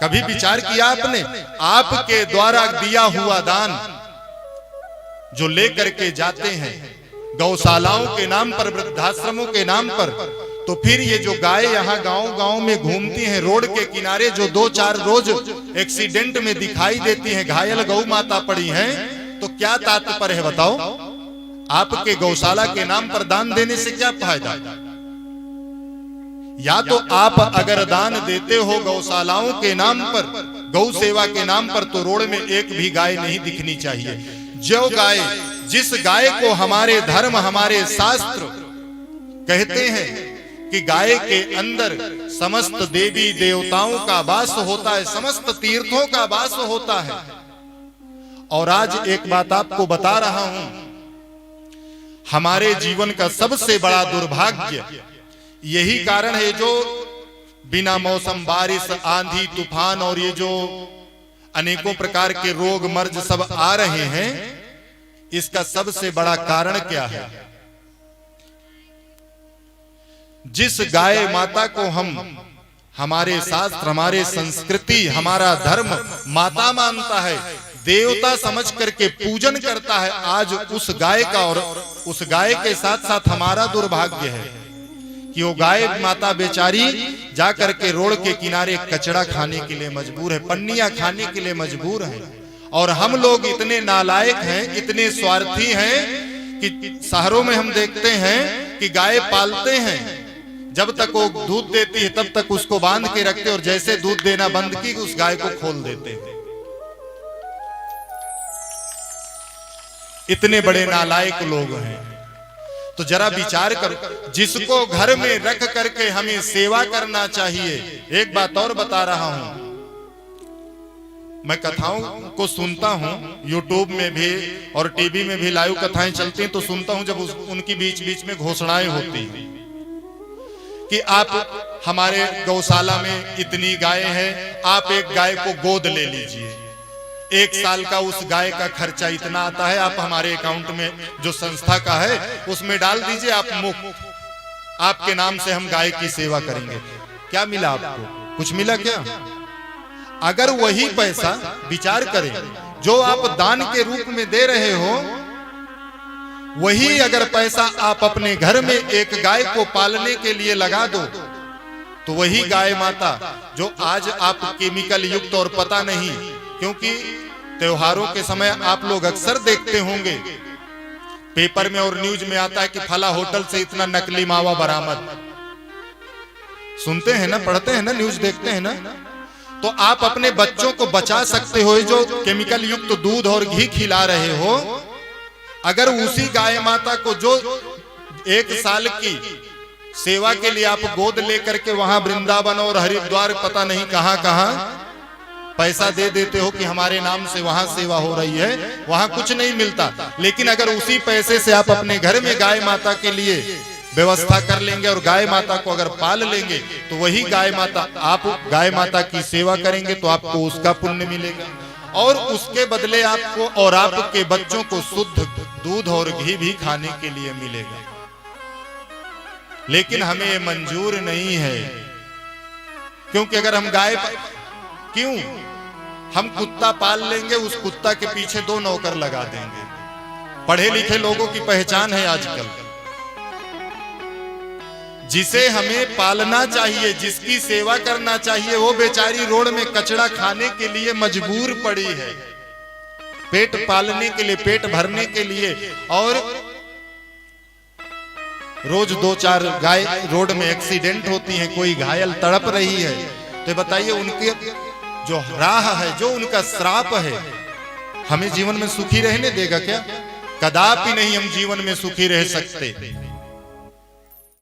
कभी विचार किया आपने? आपके द्वारा दिया हुआ दान जो लेकर के जाते हैं गौशालाओं के नाम पर, वृद्धाश्रमों के नाम पर, तो फिर ये जो गाय यहाँ गांव-गांव में घूमती हैं, रोड के किनारे जो 2-4 रोज एक्सीडेंट में दिखाई देती हैं, घायल गौ माता पड़ी हैं, तो क्या तात्पर्य है बताओ? आपके गौशाला के नाम पर दान देने से क्या फायदा? या तो आप अगर दान देते हो गौशालाओं के नाम पर, गौ सेवा के नाम पर, तो रोड में एक भी गाय नहीं दिखनी चाहिए। जो गाय, जिस गाय को हमारे धर्म, हमारे शास्त्र कहते हैं कि गाय के अंदर समस्त देवी देवताओं का वास होता है, समस्त तीर्थों का वास होता है। और आज एक बात आपको बता रहा हूं, हमारे जीवन का सबसे बड़ा दुर्भाग्य यही कारण है, जो बिना मौसम, बारिश, आंधी, तूफान और ये जो अनेकों प्रकार के रोग मर्ज सब आ रहे हैं, इसका सबसे बड़ा कारण क्या है? जिस गाय माता को हम, हमारे शास्त्र, हमारे संस्कृति, हमारा धर्म माता मानता है, देवता समझ करके पूजन करता है, आज उस गाय का और उस गाय के साथ साथ हमारा दुर्भाग्य है कि वो गाय माता बेचारी जा करके रोड के किनारे कचड़ा खाने के लिए मजबूर है, पन्नियां खाने के लिए मजबूर है। और हम लोग इतने नालायक हैं, इतने स्वार्थी हैं कि शहरों में हम देखते हैं कि गाय पालते हैं, जब तक वो दूध देती है तब तक उसको बांध के रखते, और जैसे दूध देना बंद की उस गाय को खोल देते हैं। इतने बड़े नालायक लोग हैं। तो जरा विचार करो, जिसको घर में रख करके हमें सेवा करना चाहिए। एक बात और बता रहा हूं, मैं कथाओं को सुनता हूं, यूट्यूब में भी और टीवी में भी लाइव कथाएं चलती हैं, तो सुनता हूं जब उनकी बीच बीच में घोषणाएं होती हैं कि आप हमारे गौशाला में इतनी गाय हैं, आप एक गाय को गोद ले लीजिए, 1 साल का उस गाय का खर्चा इतना आता है, आप हमारे अकाउंट में जो संस्था का है उसमें डाल दीजिए, आप मुफ्त, आपके नाम से हम गाय की सेवा करेंगे। क्या मिला आपको? कुछ मिला क्या? अगर वही पैसा, विचार करें, जो आप दान के रूप में दे रहे हो, वही अगर पैसा आप अपने घर में एक गाय को पालने के लिए लगा दो, तो वही गाय माता जो आज आप केमिकल युक्त, और पता नहीं, क्योंकि त्योहारों के समय आप लोग अक्सर देखते होंगे पेपर में और न्यूज में आता है कि फला होटल से इतना नकली मावा बरामद, सुनते हैं ना, पढ़ते हैं ना, न्यूज देखते हैं ना। तो आप अपने बच्चों को बचा सकते हो, जो केमिकल युक्त दूध और घी खिला रहे हो, अगर उसी गाय माता को जो 1 साल की सेवा के लिए आप गोद लेकर के वहां वृंदावन और हरिद्वार पता नहीं कहां कहां पैसा दे देते हो कि हमारे नाम से वहां सेवा हो रही है, वहां कुछ नहीं मिलता, लेकिन अगर उसी पैसे से आप अपने घर में गाय माता के लिए व्यवस्था कर लेंगे और गाय माता को अगर पाल लेंगे, तो वही गाय माता, आप गाय माता की सेवा करेंगे तो आपको उसका पुण्य मिलेगा, और उसके बदले आपको और आपके बच्चों को शुद्ध दूध और घी भी खाने के लिए मिलेगा। लेकिन हमें ये मंजूर नहीं है, क्योंकि अगर हम गाय, क्यों हम कुत्ता पाल लेंगे, उस कुत्ता के पीछे 2 नौकर लगा देंगे। पढ़े लिखे लोगों की पहचान है आजकल, जिसे हमें पालना चाहिए, जिसकी सेवा करना चाहिए, वो बेचारी रोड में कचड़ा खाने के लिए मजबूर पड़ी है, पेट पालने के लिए, पेट भरने के लिए। और रोज 2-4 गाय रोड में एक्सीडेंट होती हैं, कोई घायल तड़प रही है, तो बताइए उनके जो राह है, जो उनका श्राप है, हमें जीवन में सुखी रहने देगा क्या? कदापि नहीं हम जीवन में सुखी रह सकते।